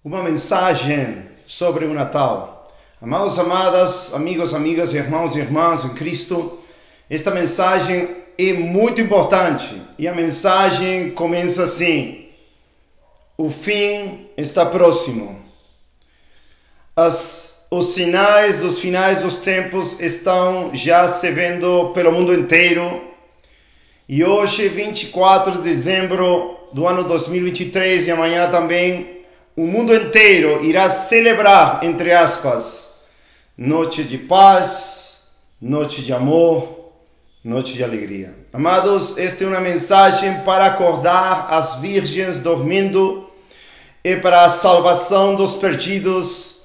Uma mensagem sobre o Natal. Amados, amadas, amigos, amigas, irmãos e irmãs em Cristo, esta mensagem é muito importante e a mensagem começa assim: o fim está próximo. Os sinais dos finais dos tempos estão já se vendo pelo mundo inteiro. E hoje, 24 de dezembro do ano 2023, e amanhã também, o mundo inteiro irá celebrar, entre aspas, noite de paz, noite de amor, noite de alegria. Amados, esta é uma mensagem para acordar as virgens dormindo, e para a salvação dos perdidos,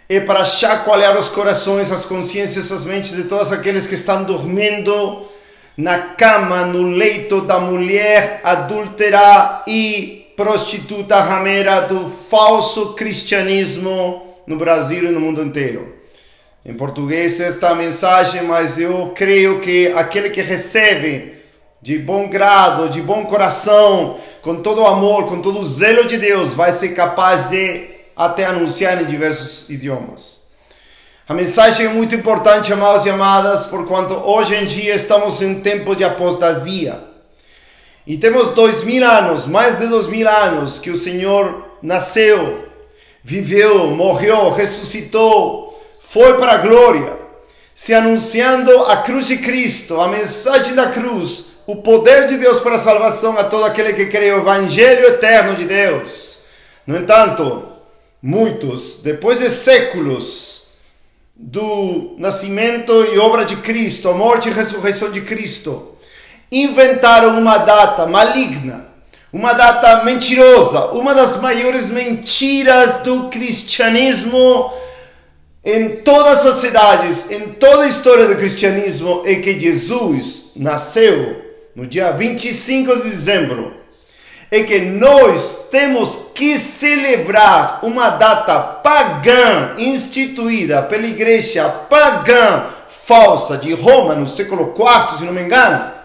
e para chacoalhar os corações, as consciências, as mentes de todos aqueles que estão dormindo na cama, no leito da mulher adúltera e prostituta ramera do falso cristianismo no Brasil e no mundo inteiro. Em português esta mensagem, mas eu creio que aquele que recebe de bom grado, de bom coração, com todo o amor, com todo o zelo de Deus, vai ser capaz de até anunciar em diversos idiomas. A mensagem é muito importante, amados e amadas, porquanto hoje em dia estamos em tempo de apostasia. E temos 2000 anos, mais de 2000 anos, que o Senhor nasceu, viveu, morreu, ressuscitou, foi para a glória, se anunciando a cruz de Cristo, a mensagem da cruz, o poder de Deus para a salvação a todo aquele que crê, o Evangelho eterno de Deus. No entanto, muitos, depois de séculos do nascimento e obra de Cristo, a morte e ressurreição de Cristo, inventaram uma data maligna, uma data mentirosa, uma das maiores mentiras do cristianismo em todas as cidades, em toda a história do cristianismo, é que Jesus nasceu no dia 25 de dezembro. É que nós temos que celebrar uma data pagã instituída pela igreja pagã falsa de Roma no século IV, se não me engano,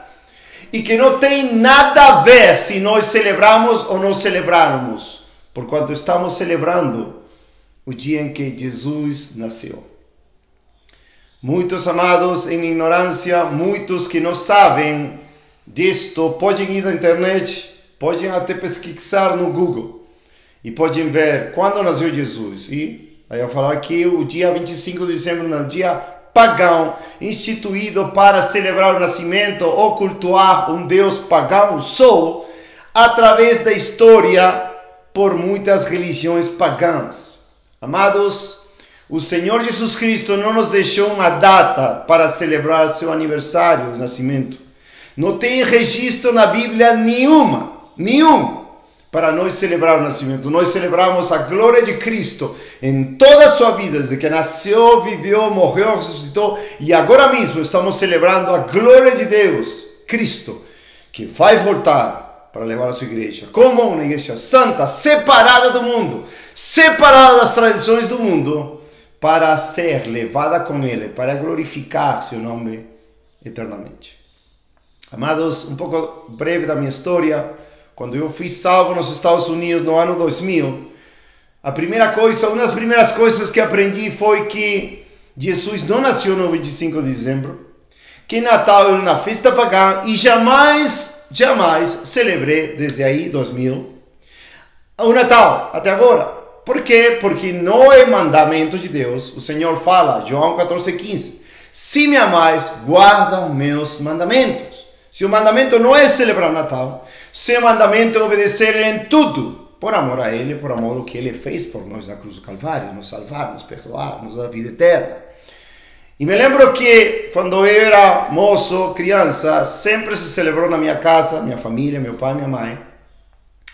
e que não tem nada a ver se nós celebramos ou não celebrarmos, porquanto estamos celebrando o dia em que Jesus nasceu. Muitos amados em ignorância, muitos que não sabem disto, podem ir na internet, podem até pesquisar no Google e podem ver quando nasceu Jesus. E aí eu falar que o dia 25 de dezembro é um dia pagão, instituído para celebrar o nascimento ou cultuar um Deus pagão, só através da história por muitas religiões pagãs. Amados, o Senhor Jesus Cristo não nos deixou uma data para celebrar seu aniversário de nascimento. Não tem registro na Bíblia nenhum, para nós celebrar o nascimento. Nós celebramos a glória de Cristo em toda a sua vida, desde que nasceu, viveu, morreu, ressuscitou, e agora mesmo estamos celebrando a glória de Deus, Cristo, que vai voltar para levar a sua igreja, como uma igreja santa, separada do mundo, separada das tradições do mundo, para ser levada com Ele, para glorificar seu nome eternamente. Amados, um pouco breve da minha história. Quando eu fui salvo nos Estados Unidos no ano 2000, uma das primeiras coisas que aprendi foi que Jesus não nasceu no 25 de dezembro, que Natal era uma festa pagã e jamais celebrei desde aí, 2000, o Natal até agora. Por quê? Porque não é mandamento de Deus. O Senhor fala, João 14,15, se me amais, guarda meus mandamentos. Se o mandamento não é celebrar o Natal, se o mandamento é obedecer Ele em tudo, por amor a Ele, por amor ao que Ele fez por nós na cruz do Calvário, nos salvar, nos perdoar, nos dar vida eterna. E me lembro que quando eu era moço, criança, sempre se celebrou na minha casa, minha família, meu pai, minha mãe,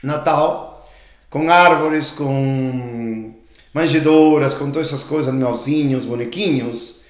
Natal, com árvores, com manjedouras, com todas essas coisas, animalzinhos, bonequinhos.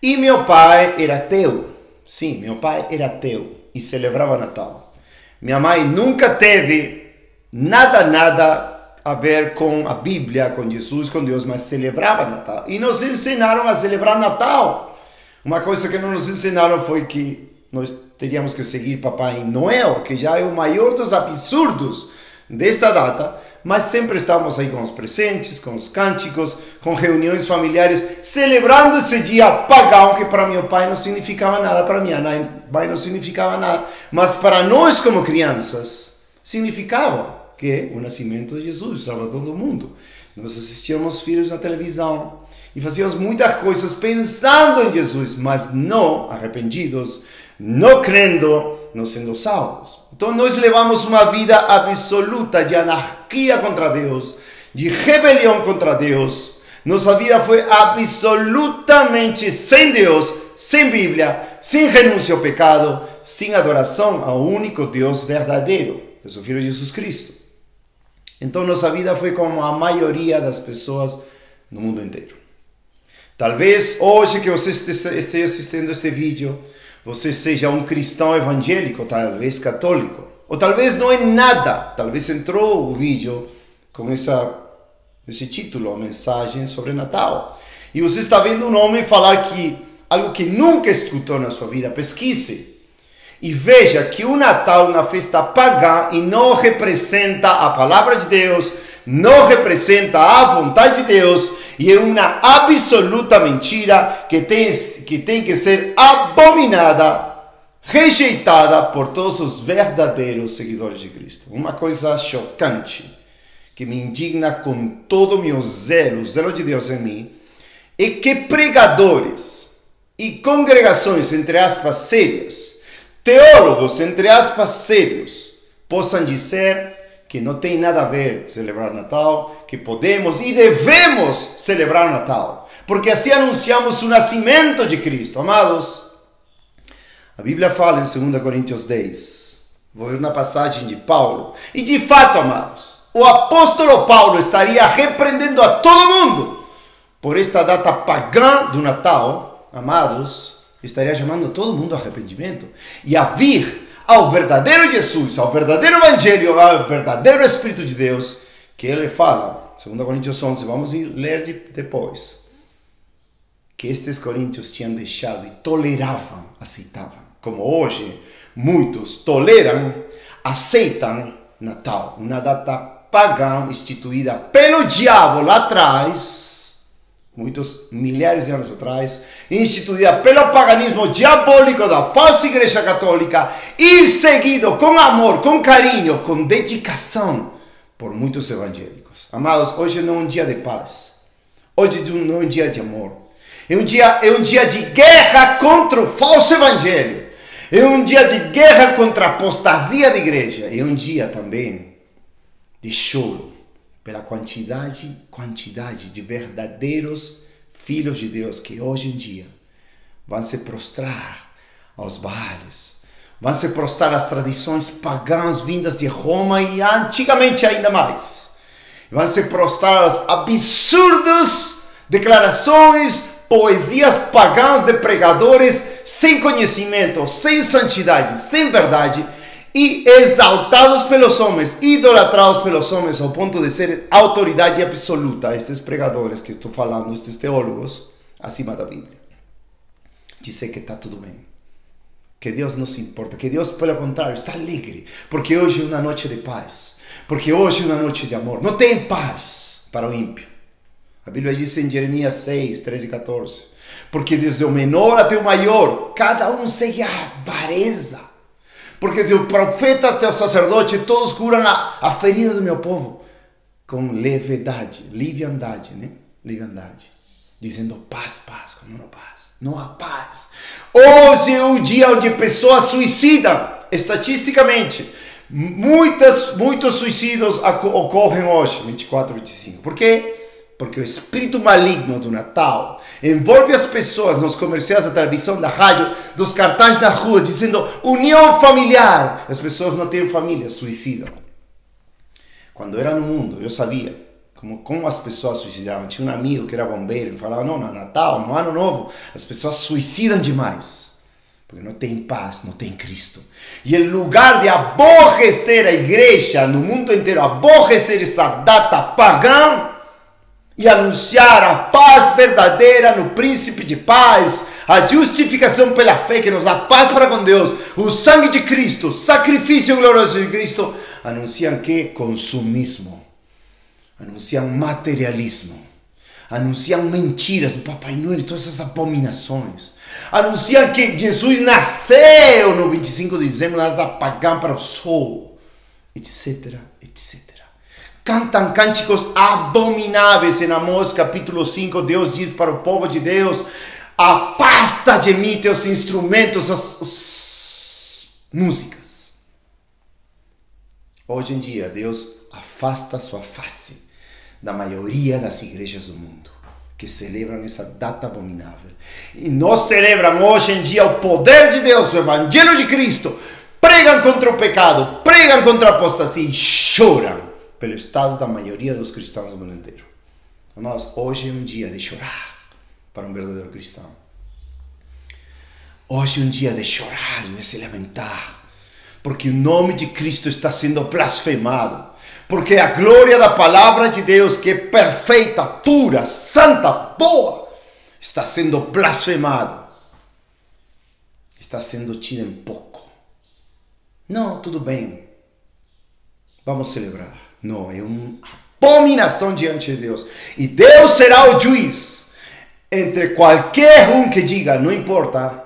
E meu pai era ateu. Sim, meu pai era ateu e celebrava Natal. Minha mãe nunca teve nada a ver com a Bíblia, com Jesus, com Deus, mas celebrava Natal. E nos ensinaram a celebrar Natal. Uma coisa que não nos ensinaram foi que nós teríamos que seguir Papai Noel, que já é o maior dos absurdos desta data, mas sempre estávamos aí com os presentes, com os cânticos, com reuniões familiares, celebrando esse dia pagão que para meu pai não significava nada, para minha mãe não significava nada, mas para nós como crianças significava que o nascimento de Jesus, o Salvador do mundo. Nós assistíamos filmes na televisão e fazíamos muitas coisas pensando em Jesus, mas não arrependidos, não crendo, não sendo salvos. Então nós levamos uma vida absoluta de anarquia contra Deus, de rebelião contra Deus. Nossa vida foi absolutamente sem Deus, sem Bíblia, sem renúncia ao pecado, sem adoração ao único Deus verdadeiro, é o Filho de Jesus Cristo. Então nossa vida foi como a maioria das pessoas no mundo inteiro. Talvez hoje que você esteja assistindo este vídeo, você seja um cristão evangélico, talvez católico, ou talvez não é nada, talvez entrou o vídeo com esse título, a mensagem sobre Natal, e você está vendo um homem falar que algo que nunca escutou na sua vida. Pesquise e veja que o Natal é uma festa pagã e não representa a palavra de Deus, não representa a vontade de Deus, e é uma absoluta mentira que tem que ser abominada, rejeitada por todos os verdadeiros seguidores de Cristo. Uma coisa chocante, que me indigna com todo o meu zelo, o zelo de Deus em mim, é que pregadores e congregações, entre aspas, sérias, teólogos, entre aspas, sérios, possam dizer que não tem nada a ver celebrar Natal, que podemos e devemos celebrar Natal, porque assim anunciamos o nascimento de Cristo. Amados, a Bíblia fala em 2 Coríntios 10, vou ler uma passagem de Paulo, e de fato, amados, o apóstolo Paulo estaria repreendendo a todo mundo por esta data pagã do Natal. Amados, estaria chamando todo mundo a arrependimento e a vir ao verdadeiro Jesus, ao verdadeiro Evangelho, ao verdadeiro Espírito de Deus, que ele fala, 2 Coríntios 11, vamos ler depois, que estes coríntios tinham deixado e toleravam, aceitavam, como hoje muitos toleram, aceitam Natal, uma data pagã instituída pelo diabo lá atrás, muitos milhares de anos atrás, instituída pelo paganismo diabólico da falsa igreja católica e seguido com amor, com carinho, com dedicação por muitos evangélicos. Amados, hoje não é um dia de paz, hoje não é um dia de amor, é um dia de guerra contra o falso evangelho, é um dia de guerra contra a apostasia da igreja, é um dia também de choro pela quantidade de verdadeiros filhos de Deus que hoje em dia vão se prostrar aos Baales, vão se prostrar às tradições pagãs vindas de Roma e antigamente ainda mais. Vão se prostrar às absurdas declarações, poesias pagãs de pregadores sem conhecimento, sem santidade, sem verdade, e exaltados pelos homens, idolatrados pelos homens, ao ponto de ser autoridade absoluta, estes pregadores que estou falando, estes teólogos, acima da Bíblia. Dizer que está tudo bem, que Deus não se importa, que Deus, pelo contrário, está alegre, porque hoje é uma noite de paz, porque hoje é uma noite de amor. Não tem paz para o ímpio. A Bíblia diz em Jeremias 6, 13 e 14, porque desde o menor até o maior, cada um segue a avareza. Porque do profeta até o sacerdote, todos curam a ferida do meu povo com levedade, liviandade, né? Liviandade. Dizendo paz, paz, quando não há paz. Não há paz. Hoje é o dia onde pessoas suicidam. Estatisticamente, muitos suicídios ocorrem hoje, 24, 25. Por quê? Porque o espírito maligno do Natal envolve as pessoas nos comerciais da televisão, da rádio, dos cartazes na rua, dizendo união familiar. As pessoas não têm família, suicidam. Quando era no mundo, eu sabia como as pessoas suicidavam. Tinha um amigo que era bombeiro e falava, não, no Natal, no Ano Novo, as pessoas suicidam demais. Porque não tem paz, não tem Cristo. E em lugar de aborrecer a igreja no mundo inteiro, aborrecer essa data pagã, e anunciar a paz verdadeira no príncipe de paz, a justificação pela fé que nos dá paz para com Deus, o sangue de Cristo, o sacrifício glorioso de Cristo, Anunciam que? Consumismo. Anunciam materialismo. Anunciam mentiras do Papai Noel e todas essas abominações. Anunciam que Jesus nasceu no 25 de dezembro na data pagã para o sol, etc, etc. Cantam cânticos abomináveis. Em Amós capítulo 5, Deus diz para o povo de Deus: afasta de mim teus instrumentos, as músicas. Hoje em dia, Deus afasta sua face da maioria das igrejas do mundo que celebram essa data abominável. E não celebram hoje em dia o poder de Deus, o Evangelho de Cristo. Pregam contra o pecado, pregam contra a apostasia e choram pelo estado da maioria dos cristãos do mundo inteiro. Amados, hoje é um dia de chorar para um verdadeiro cristão. Hoje é um dia de chorar, de se lamentar, porque o nome de Cristo está sendo blasfemado. Porque a glória da palavra de Deus, que é perfeita, pura, santa, boa, está sendo blasfemado. Está sendo tido em pouco. Não, tudo bem. Vamos celebrar. Não, é uma abominação diante de Deus. E Deus será o juiz entre qualquer um que diga, não importa,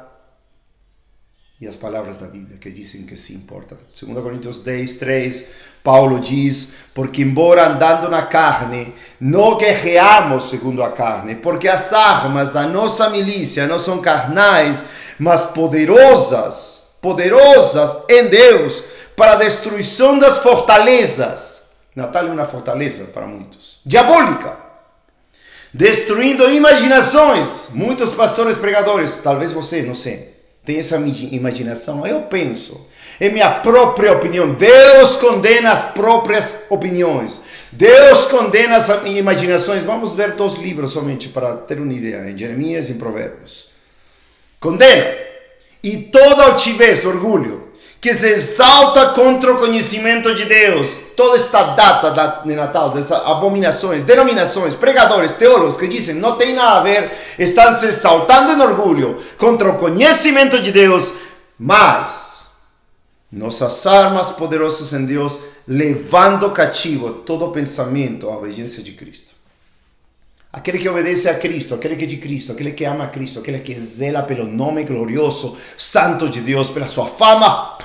e as palavras da Bíblia que dizem que sim importa. 2 Coríntios 10, 3, Paulo diz: porque embora andando na carne, não guerreamos segundo a carne, porque as armas da nossa milícia não são carnais, mas poderosas em Deus, para a destruição das fortalezas. Natal é uma fortaleza para muitos, diabólica, destruindo imaginações. Muitos pastores pregadores, talvez você, não sei, tem essa imaginação. Eu penso, é minha própria opinião. Deus condena as próprias opiniões. Deus condena as imaginações. Vamos ver 2 livros somente para ter uma ideia, em Jeremias e em Provérbios. Condena. E toda altivez, orgulho, que se exalta contra o conhecimento de Deus. Toda esta data de Natal, dessas abominações, denominações, pregadores, teólogos que dizem não tem nada a ver, estão se exaltando em orgulho contra o conhecimento de Deus, mas nossas armas poderosas em Deus, levando cativo todo pensamento à obediência de Cristo. Aquele que obedece a Cristo, aquele que é de Cristo, aquele que ama a Cristo, aquele que zela pelo nome glorioso, santo de Deus, pela sua fama,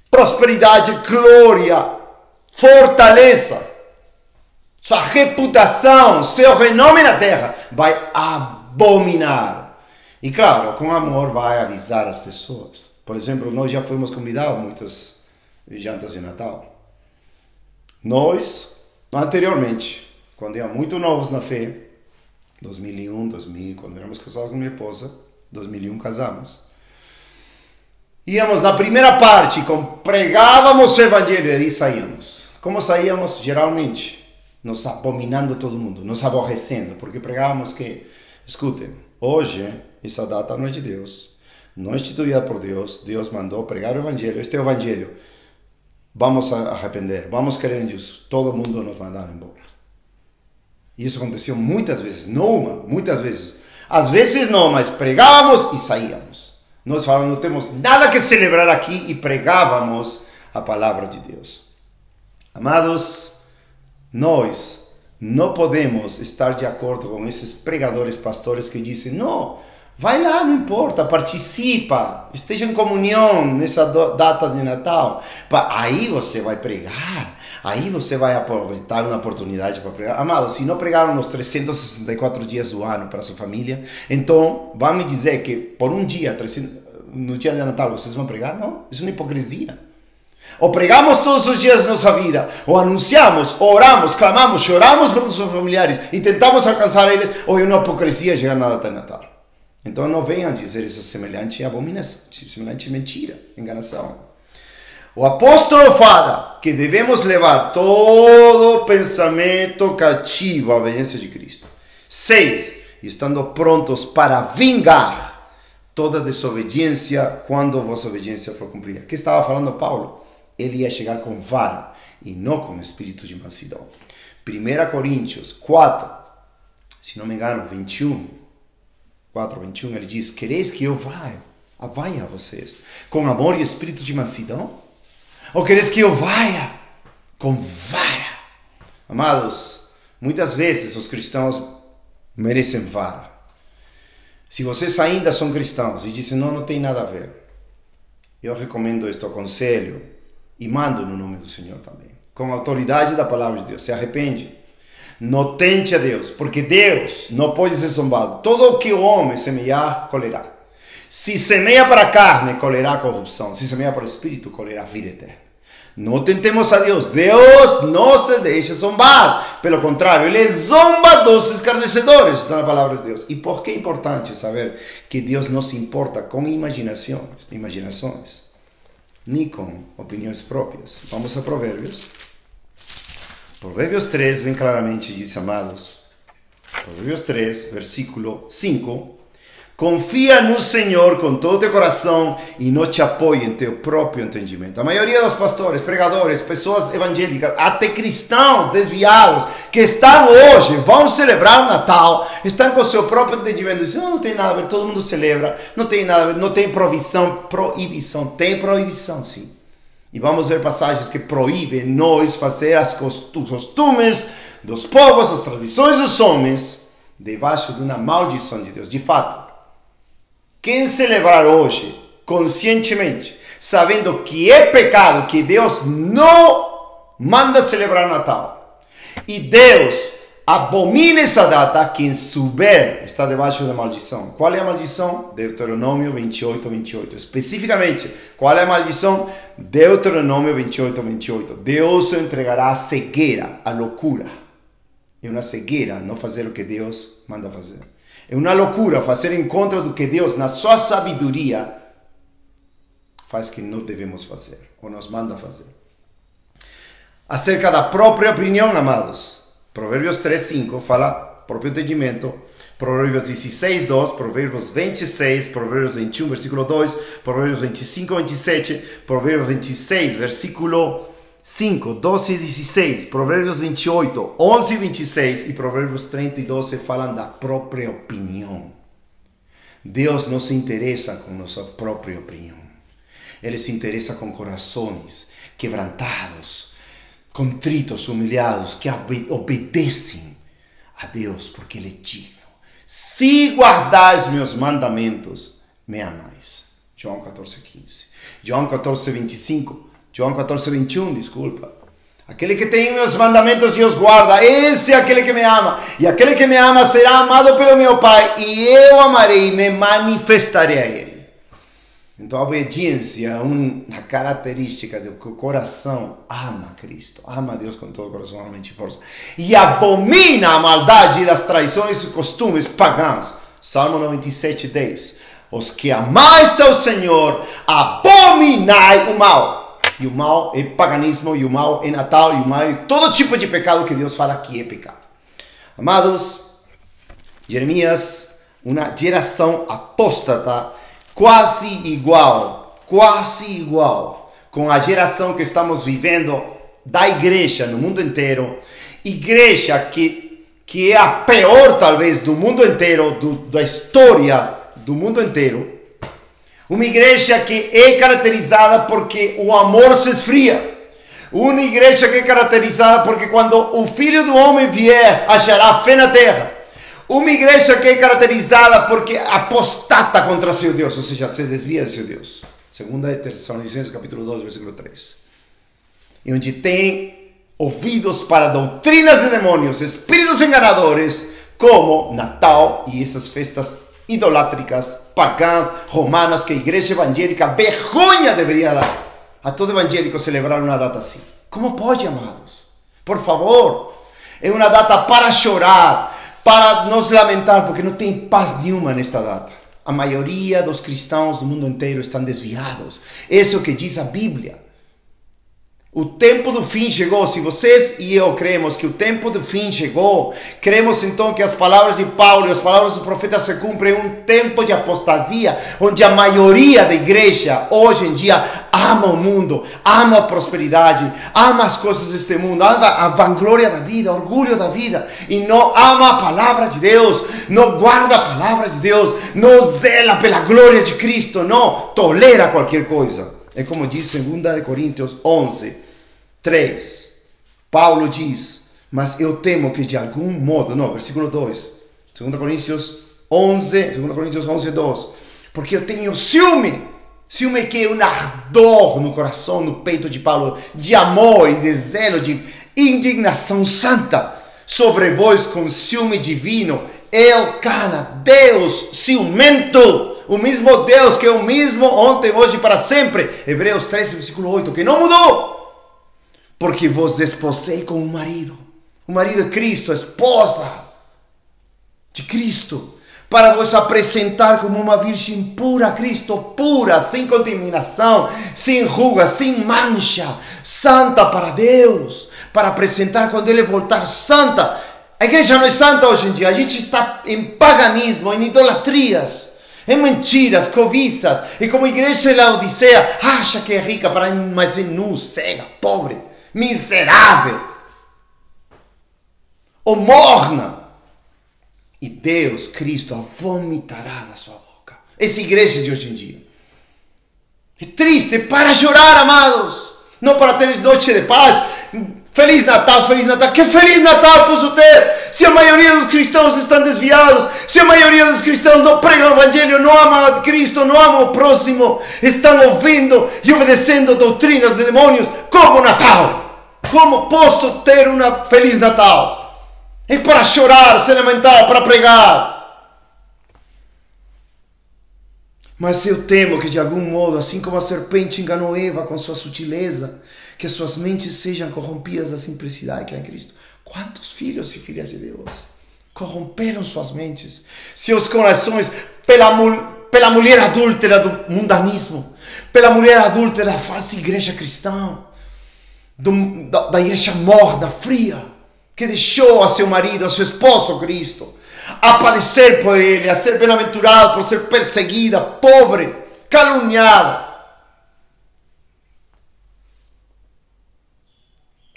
prosperidade, glória, fortaleza, sua reputação, seu renome na terra, vai abominar. E claro, com amor vai avisar as pessoas. Por exemplo, nós já fomos convidados a muitas jantas de Natal. Nós, anteriormente, quando éramos muito novos na fé, 2001, 2000, quando éramos casados com minha esposa, 2001 casamos, íamos na primeira parte, pregávamos o Evangelho e saíamos. Como saíamos? Geralmente, nos abominando todo mundo, nos aborrecendo, porque pregávamos que, escutem, hoje, essa data não é de Deus, não é instituída por Deus, Deus mandou pregar o Evangelho, este é o Evangelho, vamos arrepender, vamos crer em Deus, todo mundo nos mandaram embora. E isso aconteceu muitas vezes, não uma, muitas vezes. Às vezes não, mas pregávamos e saíamos. Nós falamos, não temos nada que celebrar aqui e pregávamos a palavra de Deus. Amados, nós não podemos estar de acordo com esses pregadores, pastores que dizem, não, vai lá, não importa, participa, esteja em comunhão nessa data de Natal. Aí você vai pregar. Aí você vai aproveitar uma oportunidade para pregar. Amado, se não pregaram nos 364 dias do ano para sua família, então vão me dizer que por um dia, no dia de Natal, vocês vão pregar? Não, isso é uma hipocrisia. Ou pregamos todos os dias da nossa vida, ou anunciamos, ou oramos, clamamos, choramos pelos nossos familiares e tentamos alcançar eles, ou é uma hipocrisia chegar na data de Natal. Então não venham dizer isso semelhante a abominação, semelhante a mentira, enganação. O apóstolo fala que devemos levar todo pensamento cativo à obediência de Cristo. 6. Estando prontos para vingar toda desobediência quando a vossa obediência for cumprida. O que estava falando Paulo? Ele ia chegar com vara e não com espírito de mansidão. 1 Coríntios 4, se não me engano, 21, 4, 21, ele diz, quereis que eu vá a vocês com amor e espírito de mansidão? Ou queres que eu vá com vara? Amados, muitas vezes os cristãos merecem vara. Se vocês ainda são cristãos e dizem, não tem nada a ver, eu recomendo este aconselho e mando no nome do Senhor também. Com a autoridade da palavra de Deus. Se arrepende. Não tente a Deus, porque Deus não pode ser zombado. Todo o que o homem semear, colherá. Se semeia para a carne, colherá corrupção. Se semeia para o Espírito, colherá vida eterna. Não tentemos a Deus. Deus não se deixa zombar. Pelo contrário, Ele zomba dos escarnecedores. Está na palavra de Deus. E por que é importante saber que Deus não se importa com imaginações, nem com opiniões próprias? Vamos a Provérbios. Provérbios 3, bem claramente diz, amados. Provérbios 3, versículo 5. Confia no Senhor com todo o teu coração e não te apoie em teu próprio entendimento. A maioria dos pastores, pregadores, pessoas evangélicas, até cristãos desviados, que estão hoje, vão celebrar o Natal, estão com o seu próprio entendimento. Dizem, não tem nada a ver, todo mundo celebra, não tem nada a ver, não tem proibição, tem proibição sim. E vamos ver passagens que proíbem nós fazer os costumes dos povos, as tradições dos homens, debaixo de uma maldição de Deus. De fato, quem celebrar hoje, conscientemente, sabendo que é pecado, que Deus não manda celebrar Natal, e Deus abomina essa data, quem souber está debaixo da maldição. Qual é a maldição? Deuteronômio 28, 28. Especificamente, qual é a maldição? Deuteronômio 28, 28. Deus o entregará à cegueira, à loucura. É uma cegueira não fazer o que Deus manda fazer. É uma loucura fazer em contra do que Deus, na sua sabedoria, faz que não devemos fazer, ou nos manda fazer. Acerca da própria opinião, amados, Provérbios 3, 5 fala próprio entendimento, Provérbios 16, 2, Provérbios 26, Provérbios 21, versículo 2, Provérbios 25, 27, Provérbios 26, versículo 5, 12 e 16, Provérbios 28, 11 e 26 e Provérbios 30 e 12 falam da própria opinião. Deus não se interessa com nossa própria opinião. Ele se interessa com corações quebrantados, contritos, humilhados, que obedecem a Deus, porque Ele é digno. Se guardais meus mandamentos, me amais. João 14, 15. João 14, 25. João 14, 21, desculpa. Aquele que tem meus mandamentos e os guarda, esse é aquele que me ama. E aquele que me ama será amado pelo meu Pai. E eu amarei e me manifestarei a Ele. Então a obediência é uma característica do que o coração ama Cristo. Ama a Deus com todo o coração, alma, mente e força. E abomina a maldade das traições e costumes pagãs. Salmo 97, 10. Os que amais ao Senhor, abominai o mal. E o mal é paganismo, e o mal é Natal, e o mal é todo tipo de pecado que Deus fala que é pecado. Amados, Jeremias, uma geração apóstata, quase igual com a geração que estamos vivendo da igreja no mundo inteiro. Igreja que é a pior, talvez, do mundo inteiro, da história do mundo inteiro. Uma igreja que é caracterizada porque o amor se esfria. Uma igreja que é caracterizada porque quando o Filho do Homem vier, achará fé na terra. Uma igreja que é caracterizada porque apostata contra seu Deus, ou seja, se desvia de seu Deus. Segunda Tessalonicenses, capítulo 2, versículo 3. E onde tem ouvidos para doutrinas de demônios, espíritos enganadores, como Natal e essas festas idolátricas, pagãs, romanas, que a igreja evangélica vergonha deveria dar. A todo evangélico celebrar uma data assim. Como pode, amados? Por favor. É uma data para chorar, para nos lamentar, porque não tem paz nenhuma nesta data. A maioria dos cristãos do mundo inteiro estão desviados. Isso é o que diz a Bíblia. O tempo do fim chegou. Se vocês e eu cremos que o tempo do fim chegou, cremos então que as palavras de Paulo e as palavras do profeta se cumprem. Um tempo de apostasia, onde a maioria da igreja hoje em dia ama o mundo, ama a prosperidade, ama as coisas deste mundo, ama a vanglória da vida, orgulho da vida, e não ama a palavra de Deus, não guarda a palavra de Deus, não zela pela glória de Cristo, não tolera qualquer coisa. É como diz 2 Coríntios 11, 3. Paulo diz, mas eu temo que de algum modo, não, versículo 2, 2 Coríntios 11, 2, porque eu tenho ciúme. Ciúme que é um ardor no coração, no peito de Paulo, de amor e de zelo, de indignação santa sobre vós com ciúme divino. Elcana, Deus ciumento, o mesmo Deus que é o mesmo ontem, hoje e para sempre. Hebreus 13, versículo 8, que não mudou. Porque vos desposei com o marido é Cristo, a esposa de Cristo, para vos apresentar como uma virgem pura a Cristo, pura, sem contaminação, sem ruga, sem mancha, santa para Deus, para apresentar quando Ele voltar santa. A igreja não é santa hoje em dia, a gente está em paganismo, em idolatrias, em mentiras, cobiças, e como a igreja de Laodiceia, acha que é rica, mas é nu, cega, pobre, miserável, ou morna. E Deus, Cristo, a vomitará da sua boca. Essa igreja de hoje em dia. É triste, para chorar, amados. Não para ter noite de paz. Feliz Natal, Feliz Natal. Que Feliz Natal posso ter? Se a maioria dos cristãos estão desviados. Se a maioria dos cristãos não pregam o Evangelho, não amam a Cristo, não amam o próximo. Estão ouvindo e obedecendo doutrinas de demônios. Como Natal? Como posso ter uma Feliz Natal? É para chorar, se lamentar, para pregar. Mas eu temo que de algum modo, assim como a serpente enganou Eva com sua sutileza, que suas mentes sejam corrompidas da simplicidade que é em Cristo. Quantos filhos e filhas de Deus corromperam suas mentes, seus corações pela mulher adúltera do mundanismo, pela mulher adúltera da falsa igreja cristã, da igreja morna, fria, que deixou a seu marido, a seu esposo Cristo, a padecer por ele, a ser bem-aventurado por ser perseguida, pobre, caluniada.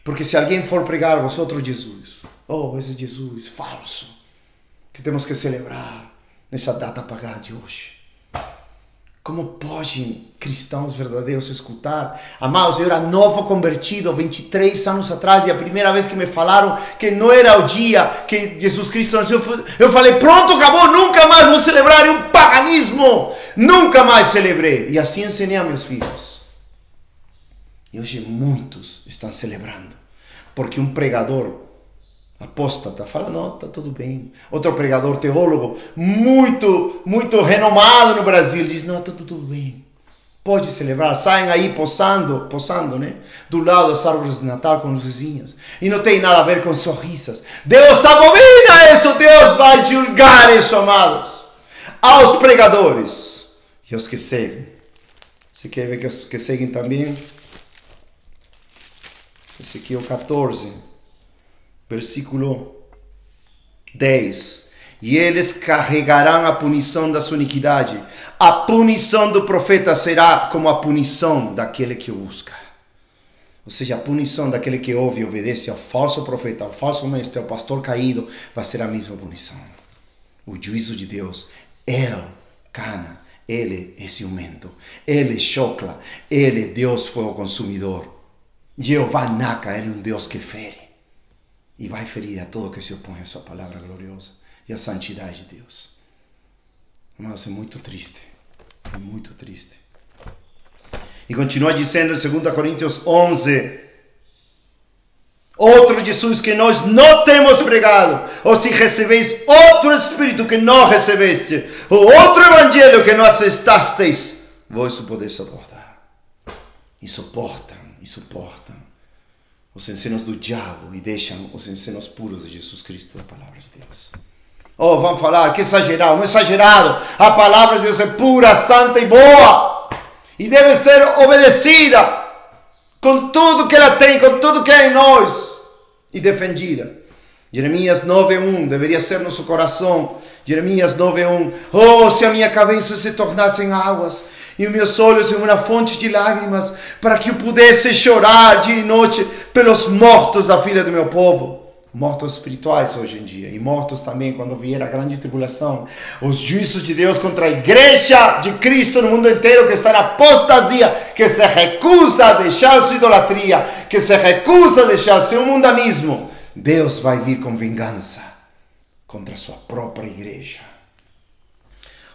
Porque se alguém for pregar a vosotros Jesus, esse Jesus falso, que temos que celebrar nessa data pagã de hoje. Como podem cristãos verdadeiros escutar? Amados, eu era novo convertido, 23 anos atrás, e a primeira vez que me falaram que não era o dia que Jesus Cristo nasceu, eu falei, pronto, acabou, nunca mais vou celebrar, é um paganismo, nunca mais celebrei. E assim ensinei a meus filhos. E hoje muitos estão celebrando, porque um pregador apóstata fala, não, está tudo bem. Outro pregador teólogo muito renomado no Brasil diz, não, está tudo bem, pode celebrar. Saem aí posando, né, do lado das árvores de Natal com luzinhas, e não tem nada a ver com sorrisas. Deus abomina isso, Deus vai julgar isso, amados. Aos pregadores e aos que seguem. Você quer ver que seguem também? Esse aqui é o 14, versículo 10. E eles carregarão a punição da sua iniquidade. A punição do profeta será como a punição daquele que o busca. Ou seja, a punição daquele que ouve e obedece ao falso profeta, ao falso mestre, ao pastor caído, vai ser a mesma punição. O juízo de Deus. Cana, ele é ciumento, ele chocla, ele é Deus fogo consumidor. Jeová Naka, ele é um Deus que fere. E vai ferir a todo que se opõe à sua palavra gloriosa e à santidade de Deus. Mas é muito triste. É muito triste. E continua dizendo em 2 Coríntios 11. Outro Jesus que nós não temos pregado. Ou se recebeis outro Espírito que não recebeste. Ou outro Evangelho que não aceitastes. Vós o podeis suportar. E suportam. Os ensinos do diabo e deixam os ensinos puros de Jesus Cristo, da palavra de Deus. Vamos falar que exagerado, não é exagerado. A palavra de Deus é pura, santa e boa. E deve ser obedecida com tudo que ela tem, com tudo que é em nós. E defendida. Jeremias 9:1 deveria ser nosso coração. Jeremias 9:1. Se a minha cabeça se tornasse em águas e os meus olhos em uma fonte de lágrimas, para que eu pudesse chorar dia e noite pelos mortos da filha do meu povo. mortos espirituais hoje em dia, e mortos também quando vier a grande tribulação, os juízos de Deus contra a igreja de Cristo no mundo inteiro, que está na apostasia, que se recusa a deixar sua idolatria, que se recusa a deixar seu mundanismo. Deus vai vir com vingança contra a sua própria igreja.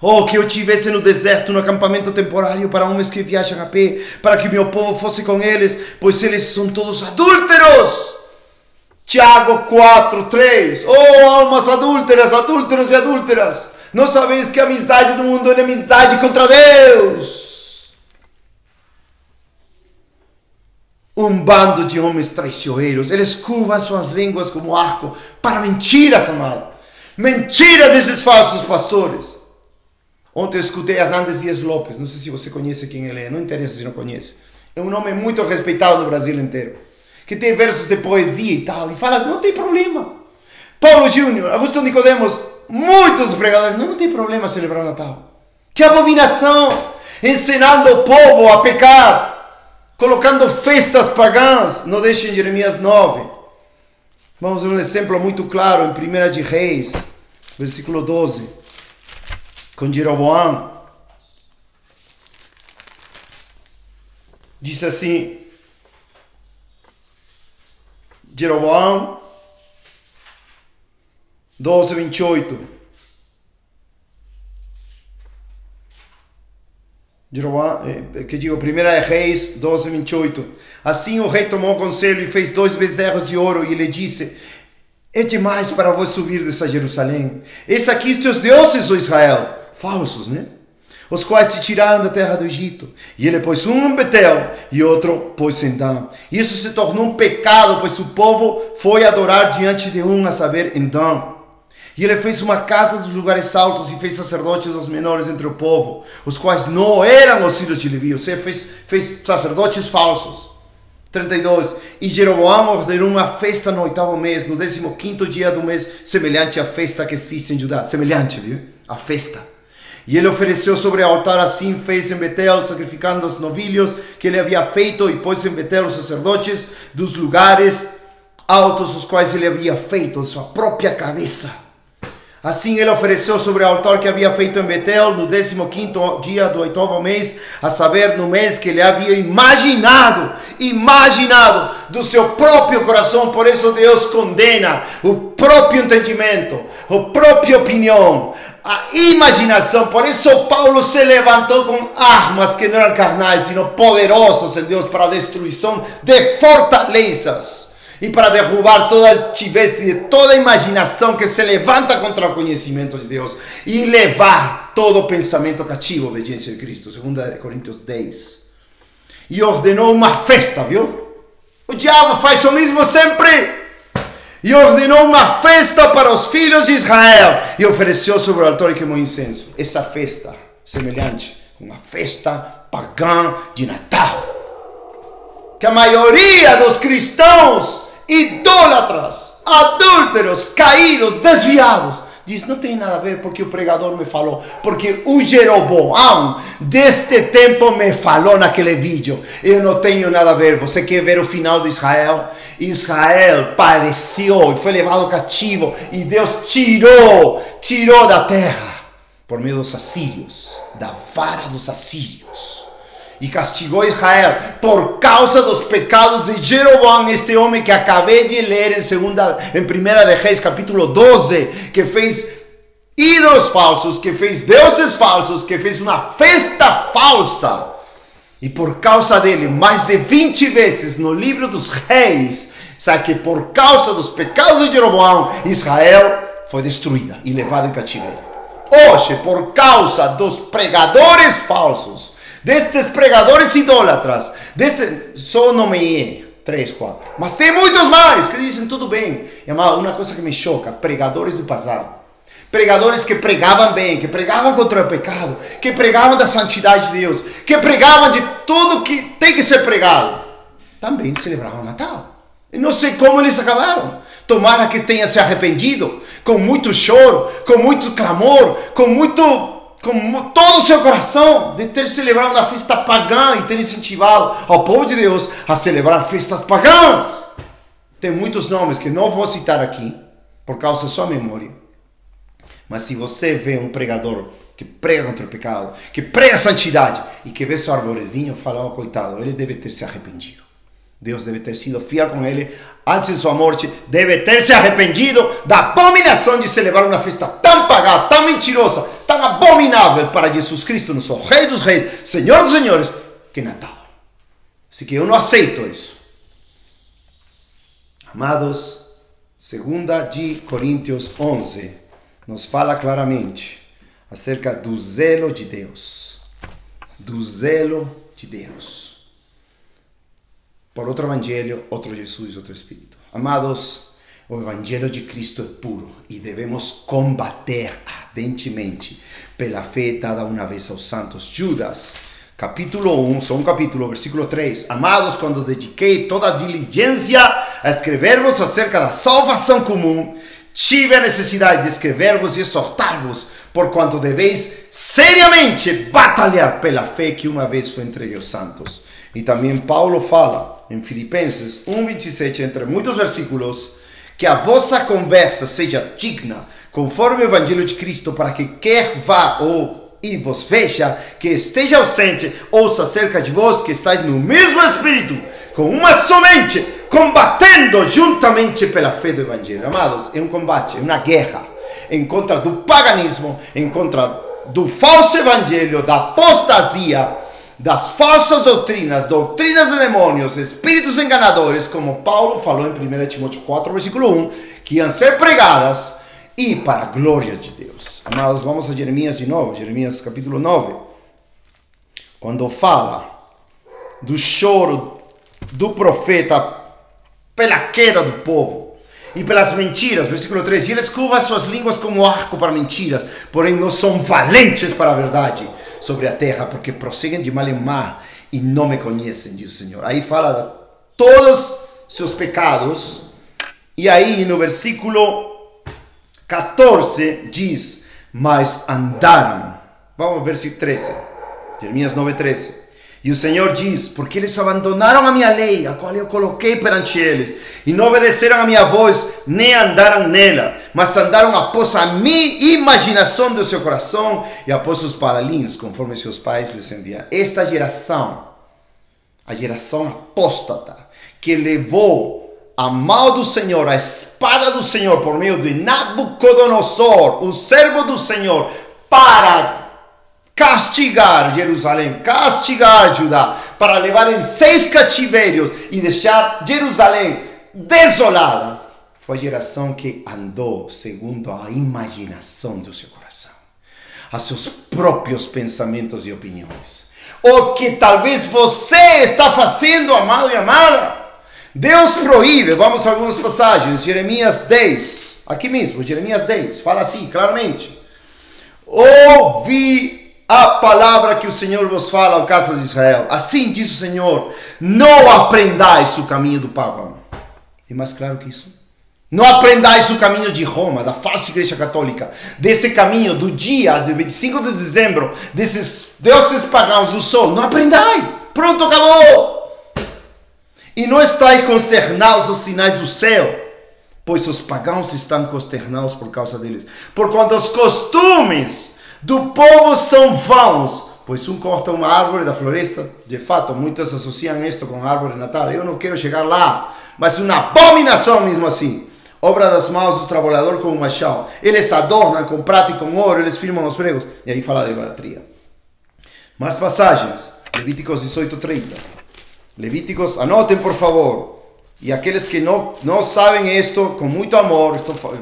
Oh, que eu estivesse no deserto, no acampamento temporário para homens que viajam a pé, para que meu povo fosse com eles, pois eles são todos adúlteros. Tiago 4:3. Oh, almas adúlteras, adúlteros e adúlteras, não sabeis que a amizade do mundo é inimizade contra Deus? Um bando de homens traiçoeiros, eles curvam suas línguas como arco para mentiras, amado. Mentira desses falsos pastores. Ontem eu escutei Hernandes Dias Lopes, não sei se você conhece quem ele é, não interessa se não conhece. É um homem muito respeitado no Brasil inteiro, que tem versos de poesia e tal, e fala, não tem problema. Paulo Júnior, Augusto Nicodemos, muitos pregadores, não tem problema celebrar o Natal. Que abominação! Ensinando o povo a pecar, colocando festas pagãs. Não deixem Jeremias 9. Vamos ver um exemplo muito claro em 1 de Reis, versículo 12, com Jeroboão. Diz assim, Jeroboão 12:28. Jeroboão, que digo, 1 Reis 12:28. Assim o rei tomou conselho e fez 2 bezerros de ouro e lhe disse: é demais para vós subir dessa Jerusalém. Eis aqui os teus deuses, ó Israel, falsos, né? Os quais te tiraram da terra do Egito. E ele pôs um em Betel e outro pôs em Dan. Isso se tornou um pecado, pois o povo foi adorar diante de um, a saber, em Dan. E ele fez uma casa dos lugares altos e fez sacerdotes aos menores entre o povo, os quais não eram os filhos de Levi. Ou seja, fez sacerdotes falsos. 32. E Jeroboão ordenou uma festa no 8º mês, no 15º dia do mês, semelhante à festa que existe em Judá. Semelhante, viu? A festa. E ele ofereceu sobre o altar, assim fez em Betel, sacrificando os novilhos que ele havia feito, e pôs em Betel os sacerdotes dos lugares altos, os quais ele havia feito, de sua própria cabeça. Assim ele ofereceu sobre o altar que havia feito em Betel, no 15º dia do 8º mês, a saber, no mês que ele havia imaginado do seu próprio coração. Por isso Deus condena o próprio entendimento, a própria opinião, a imaginação. Por isso Paulo se levantou com armas que não eram carnais, sino poderosas em Deus para a destruição de fortalezas e para derrubar toda altivez e toda imaginação que se levanta contra o conhecimento de Deus e levar todo pensamento cativo à obediência de Cristo. 2 Coríntios 10. E ordenou uma festa, viu? O diabo faz o mesmo sempre. E ordenou uma festa para os filhos de Israel e ofereceu sobre o altar e queimou incenso. Essa festa, semelhante a uma festa pagã de Natal, que a maioria dos cristãos idólatras, adúlteros, caídos, desviados, diz, não tem nada a ver porque o pregador me falou, porque o Jeroboão deste tempo me falou naquele vídeo. Eu não tenho nada a ver. Você quer ver o final de Israel? Israel padeceu e foi levado cativo e Deus tirou da terra por meio dos assírios, da vara dos assírios. E castigou Israel por causa dos pecados de Jeroboão, este homem que acabei de ler em 1 de Reis, capítulo 12, que fez ídolos falsos, que fez deuses falsos, que fez uma festa falsa. E por causa dele, mais de 20 vezes no livro dos reis, sabe que por causa dos pecados de Jeroboão, Israel foi destruída e levada em cativeiro. Hoje, por causa dos pregadores falsos, destes pregadores idólatras, só nomeei 3, 4, mas tem muitos mais que dizem tudo bem. E, amado, uma coisa que me choca: pregadores do passado, pregadores que pregavam bem, que pregavam contra o pecado, que pregavam da santidade de Deus, que pregavam de tudo que tem que ser pregado, também celebravam Natal. E não sei como eles acabaram. Tomara que tenha se arrependido, com muito choro, com muito clamor, com todo o seu coração, de ter celebrado uma festa pagã e ter incentivado ao povo de Deus a celebrar festas pagãs. Tem muitos nomes que não vou citar aqui, por causa da sua memória. Mas se você vê um pregador que prega contra o pecado, que prega a santidade, e que vê seu arvorezinho, fala, oh, coitado, ele deve ter se arrependido. Deus deve ter sido fiel com ele antes de sua morte, deve ter se arrependido da abominação de celebrar uma festa tão pagada, tão mentirosa, tão abominável para Jesus Cristo, nosso Rei dos Reis, Senhor dos Senhores, que Natal. Assim que eu não aceito isso. Amados, 2 de Coríntios 11 nos fala claramente acerca do zelo de Deus. Do zelo de Deus. Por outro evangelho, outro Jesus, outro Espírito. Amados, o evangelho de Cristo é puro e devemos combater ardentemente pela fé dada uma vez aos santos. Judas, capítulo 1, só um capítulo, versículo 3. Amados, quando dediquei toda a diligência a escrever-vos acerca da salvação comum, tive a necessidade de escrever-vos e exortar-vos, porquanto deveis seriamente batalhar pela fé que uma vez foi entregue aos santos. E também Paulo fala em Filipenses 1:27, entre muitos versículos, que a vossa conversa seja digna, conforme o evangelho de Cristo, para que quer vá ou e vos veja, que esteja ausente, ouça acerca de vós que estáis no mesmo espírito, com uma só mente, combatendo juntamente pela fé do evangelho. Amados, é um combate, é uma guerra em contra do paganismo, em contra do falso evangelho, da apostasia, das falsas doutrinas de demônios, espíritos enganadores, como Paulo falou em 1 Timóteo 4, versículo 1, que iam ser pregadas e para a glória de Deus. Amados, vamos a Jeremias de novo, Jeremias capítulo 9, quando fala do choro do profeta pela queda do povo e pelas mentiras, versículo 3, e eles curvam suas línguas como arco para mentiras, porém não são valentes para a verdade sobre a terra, porque prosseguem de mal em mal e não me conhecem, diz o Senhor. Aí fala de todos seus pecados, e aí no versículo 14 diz, mas andaram. Vamos ao versículo 13, Jeremias 9:13. E o Senhor diz, porque eles abandonaram a minha lei, a qual eu coloquei perante eles, e não obedeceram a minha voz, nem andaram nela, mas andaram após a minha imaginação do seu coração, e após os paralinhos, conforme seus pais lhes enviaram. Esta geração, a geração apóstata, que levou a mão do Senhor, a espada do Senhor, por meio de Nabucodonosor, o servo do Senhor, para castigar Jerusalém, castigar Judá, para levar em 6 cativeiros e deixar Jerusalém desolada. Foi a geração que andou segundo a imaginação do seu coração, a seus próprios pensamentos e opiniões. O que talvez você está fazendo, amado e amada. Deus proíbe, vamos a algumas passagens, Jeremias 10, aqui mesmo, Jeremias 10, fala assim claramente: ouvi a palavra que o Senhor vos fala ao casa de Israel. Assim diz o Senhor, não aprendais o caminho do pagão. É mais claro que isso? Não aprendais o caminho de Roma, da falsa igreja católica, desse caminho do dia de 25 de dezembro, desses deuses pagãos do sol. Não aprendais. Pronto, acabou. E não estáis consternados aos sinais do céu, pois os pagãos estão consternados por causa deles. Porquanto os costumes do povo são vãos, pois um corta uma árvore da floresta. De fato, muitos associam isto com a árvore de Natal. Eu não quero chegar lá, mas uma abominação mesmo assim. Obra das mãos do trabalhador com o machão. Eles adornam com prata e com ouro, eles firmam os pregos. E aí fala de idolatria. Mais passagens. Levíticos 18:30. Levíticos, anotem por favor. E aqueles que não sabem isto, com muito amor,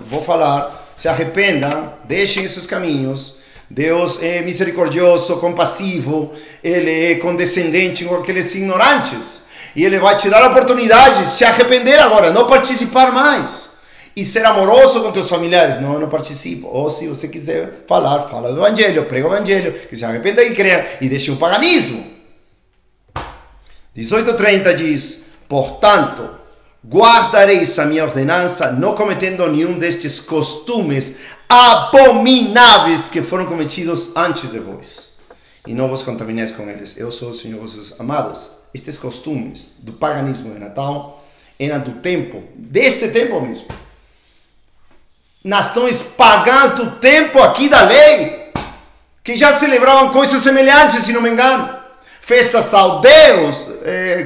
vou falar, se arrependam, deixem esses caminhos. Deus é misericordioso, compassivo, Ele é condescendente com aqueles ignorantes. E Ele vai te dar a oportunidade de te arrepender agora, não participar mais. E ser amoroso com teus familiares. Não, eu não participo. Ou se você quiser falar, fala do Evangelho, prega o Evangelho, que se arrependa e creia, e deixe o paganismo. 18:30 diz, portanto, guardareis a minha ordenança, não cometendo nenhum destes costumes abomináveis que foram cometidos antes de vós, e não vos contamineis com eles. Eu sou o Senhor, vossos amados. Estes costumes do paganismo de Natal eram do tempo, deste tempo mesmo. Nações pagãs do tempo aqui da lei, que já celebravam coisas semelhantes, se não me engano. Festas ao Deus,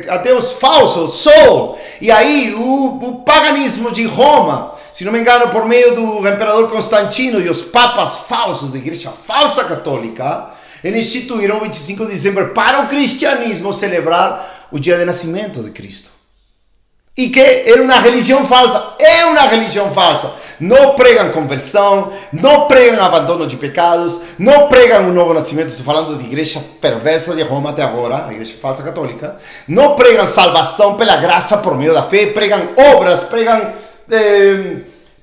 a Deus falso, Sol. E aí o paganismo de Roma, se não me engano, por meio do imperador Constantino e os papas falsos da igreja falsa católica, eles instituíram o 25 de dezembro para o cristianismo celebrar o dia de nascimento de Cristo. E que era uma religião falsa, é uma religião falsa. Não pregam conversão, não pregam abandono de pecados, não pregam um novo nascimento. Estou falando de igreja perversa de Roma até agora, a igreja falsa católica. Não pregam salvação pela graça por meio da fé, pregam obras, pregam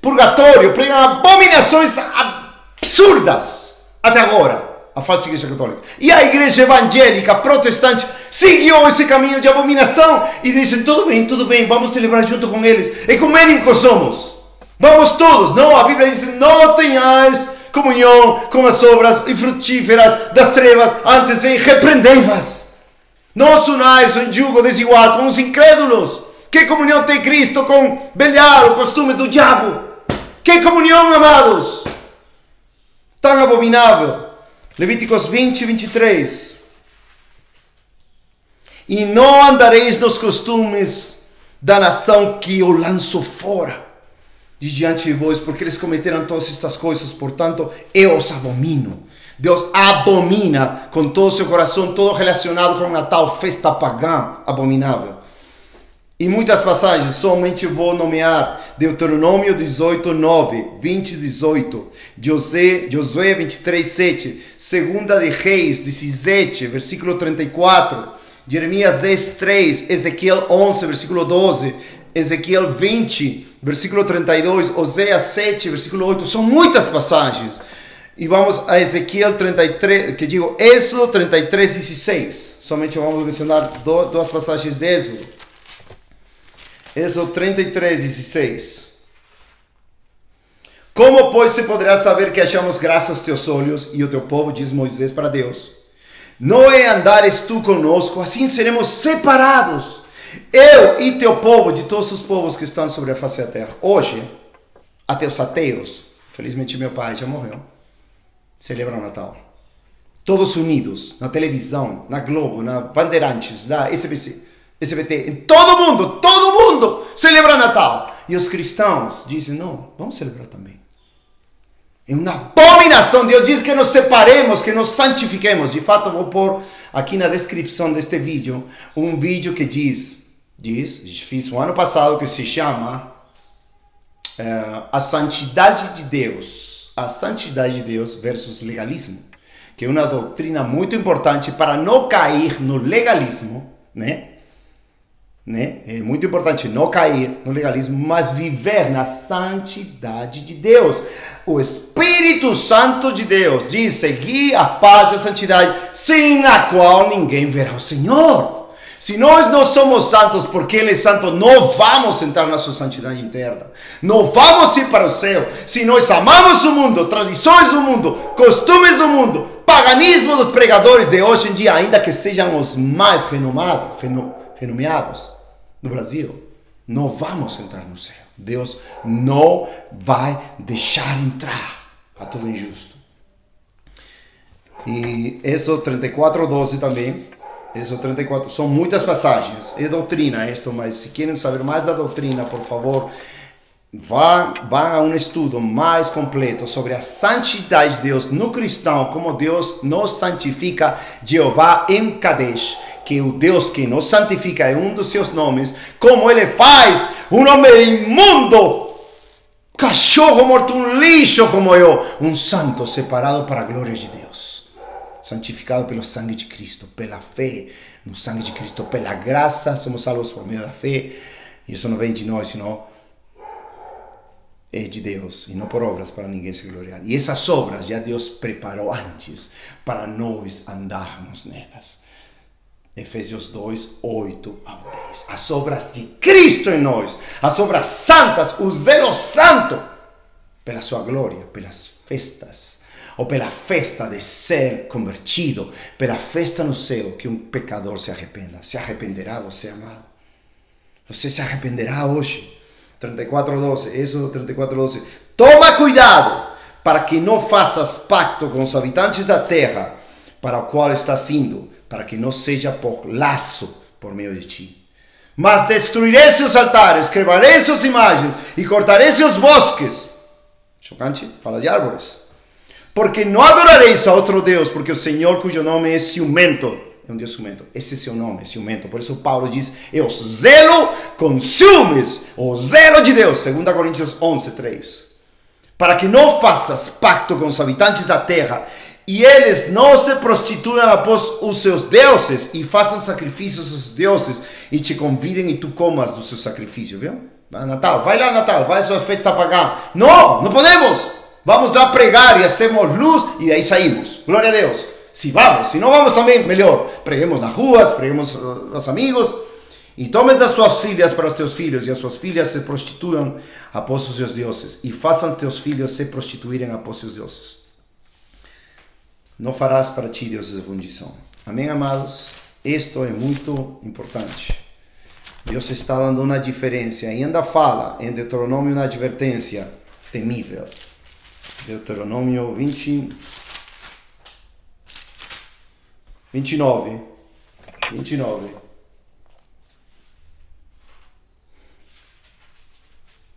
purgatório, pregam abominações absurdas até agora. A falsa igreja católica. E a igreja evangélica protestante seguiu esse caminho de abominação e dizem, tudo bem, vamos celebrar junto com eles. Ecumênicos somos. Vamos todos. Não, a Bíblia diz, não tenhais comunhão com as obras infrutíferas das trevas, antes vem repreendei-vos. Não os unais um jugo desigual com os incrédulos. Que comunhão tem Cristo com Belial, o costume do diabo? Que comunhão, amados? Tão abominável. Levíticos 20, 23. E não andareis nos costumes da nação que eu lanço fora de diante de vós, porque eles cometeram todas estas coisas, portanto, eu os abomino. Deus abomina com todo o seu coração, todo relacionado com a tal festa pagã abominável. E muitas passagens, somente vou nomear Deuteronômio 18, 9, 20, 18, Josué 23, 7, Segunda de Reis 17, versículo 34, Jeremias 10, 3, Ezequiel 11, versículo 12, Ezequiel 20, versículo 32, Oséias 7, versículo 8, são muitas passagens. E vamos a Ezequiel 33, que digo, Êxodo 33, 16, somente vamos mencionar duas passagens de Êxodo. Êxodo 33, 16. Como, pois, se poderá saber que achamos graça aos teus olhos e o teu povo, diz Moisés para Deus, não é andares tu conosco, assim seremos separados, eu e teu povo, de todos os povos que estão sobre a face da terra. Hoje, até os ateus, felizmente meu pai já morreu, celebram o Natal. Todos unidos, na televisão, na Globo, na Bandeirantes, na SBT, em todo mundo celebra Natal. E os cristãos dizem, não, vamos celebrar também. É uma abominação. Deus diz que nos separemos, que nos santifiquemos. De fato, vou pôr aqui na descrição deste vídeo, um vídeo que diz, fiz o ano passado, que se chama A Santidade de Deus. A Santidade de Deus versus Legalismo. Que é uma doutrina muito importante para não cair no legalismo, né? É muito importante não cair no legalismo, mas viver na santidade de Deus. O Espírito Santo de Deus diz, seguir a paz e a santidade, sem a qual ninguém verá o Senhor. Se nós não somos santos porque Ele é santo, não vamos entrar na sua santidade interna. Não vamos ir para o céu. Se nós amamos o mundo, tradições do mundo, costumes do mundo, paganismo dos pregadores de hoje em dia, ainda que sejam os mais renomeados no Brasil, não vamos entrar no céu. Deus não vai deixar entrar a todo injusto. E Êxodo 34, 12 também. Êxodo 34, são muitas passagens. É doutrina isto, mas se querem saber mais da doutrina, por favor, vá a um estudo mais completo sobre a santidade de Deus no cristão, como Deus nos santifica, Jeová em Kadesh, que o Deus que nos santifica é um dos seus nomes, como Ele faz um homem imundo, cachorro morto, um lixo como eu, um santo separado para a glória de Deus, santificado pelo sangue de Cristo, pela fé no sangue de Cristo, pela graça, somos salvos por meio da fé. Isso não vem de nós, senão é de Deus, e não por obras para ninguém se gloriar. E essas obras já Deus preparou antes para nós andarmos nelas. Efésios 2, 8 ao 10. As obras de Cristo em nós, as obras santas, o zelo santo, pela sua glória, pelas festas, ou pela festa de ser convertido, pela festa no céu, que um pecador se arrependa. Se arrependerá você, amado? Você se arrependerá hoje. 34:12, Êxodo 34:12. Toma cuidado para que não faças pacto com os habitantes da terra para o qual estás indo, para que não seja por laço por meio de ti. Mas destruirei seus altares, quebrarei suas imagens e cortarei seus bosques. Chocante, fala de árvores. Porque não adorareis a outro Deus, porque o Senhor, cujo nome é ciumento, é um Deus ciumento. Esse é seu nome, ciumento. Por isso Paulo diz, é o zelo com ciúmes, o zelo de Deus. 2 Coríntios 11:3. Para que não faças pacto com os habitantes da terra, e eles não se prostituam após os seus deuses, e façam sacrifícios aos deuses, e te convidem e tu comas do seu sacrifício, viu? Natal, vai lá Natal, vai a sua festa pagã. Não, não podemos. Vamos lá pregar e hacemos luz, e daí saímos. Glória a Deus. Se vamos, se não vamos também, melhor. Preguemos nas ruas, preguemos aos amigos. E tomes das suas filhas para os teus filhos, e as suas filhas se prostituam após os seus deuses, e façam teus filhos se prostituírem após seus deuses. Não farás para ti deuses de fundição. Amém, amados? Isto é muito importante. Deus está dando uma diferença. E ainda fala em Deuteronômio uma advertência temível. Deuteronômio 29.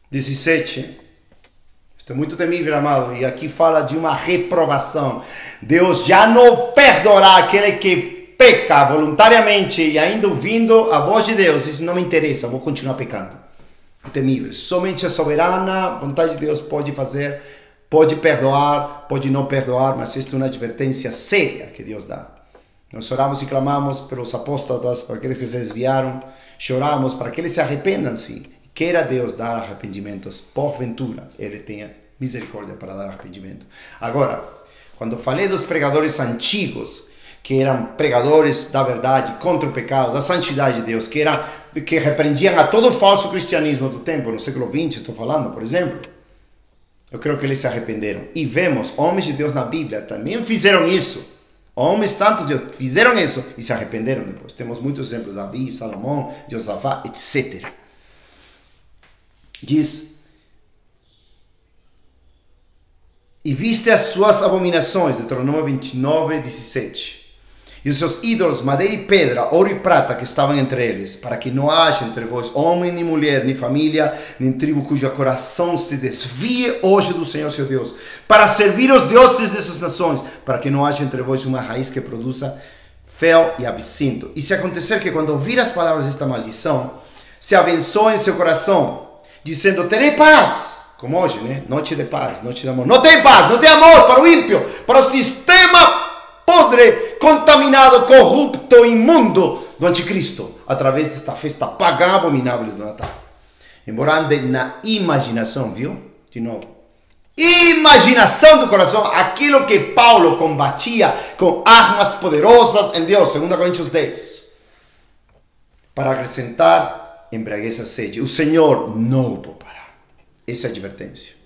17. Isto é muito temível, amado. E aqui fala de uma reprovação. Deus já não perdoará aquele que peca voluntariamente e ainda ouvindo a voz de Deus. Isso não me interessa, vou continuar pecando. É temível. Somente a soberana vontade de Deus pode fazer, pode perdoar, pode não perdoar, mas isto é uma advertência séria que Deus dá. Nós oramos e clamamos pelos apóstolos, para aqueles que se desviaram, choramos para que eles se arrependam-se. Queira Deus dar arrependimentos, porventura Ele tenha misericórdia para dar arrependimento. Agora, quando falei dos pregadores antigos, que eram pregadores da verdade, contra o pecado, da santidade de Deus, que repreendiam a todo o falso cristianismo do tempo, no século XX, estou falando, por exemplo, eu creio que eles se arrependeram. E vemos, homens de Deus na Bíblia também fizeram isso. Homens santos de Deus fizeram isso e se arrependeram depois. Temos muitos exemplos, Davi, Salomão, Josafá, etc. Diz, e viste as suas abominações, Deuteronômio 29:17, e os seus ídolos, madeira e pedra, ouro e prata que estavam entre eles, para que não haja entre vós homem, nem mulher, nem família, nem tribo cujo coração se desvie hoje do Senhor seu Deus, para servir os deuses dessas nações, para que não haja entre vós uma raiz que produza fel e absinto. E se acontecer que quando ouvir as palavras desta maldição, se abençoe em seu coração, dizendo, terei paz, como hoje, né? Noite de paz, noite de amor. Não tem paz, não tem amor para o ímpio, para o sistema podre, contaminado, corrupto, imundo do anticristo, através desta festa pagã abominável do Natal. Embora ande na imaginação, viu? De novo. Imaginação do coração, aquilo que Paulo combatia com armas poderosas em Deus, 2 Coríntios 10, para acrescentar embriaguez à sede. O Senhor não o poupará. Essa é a advertência.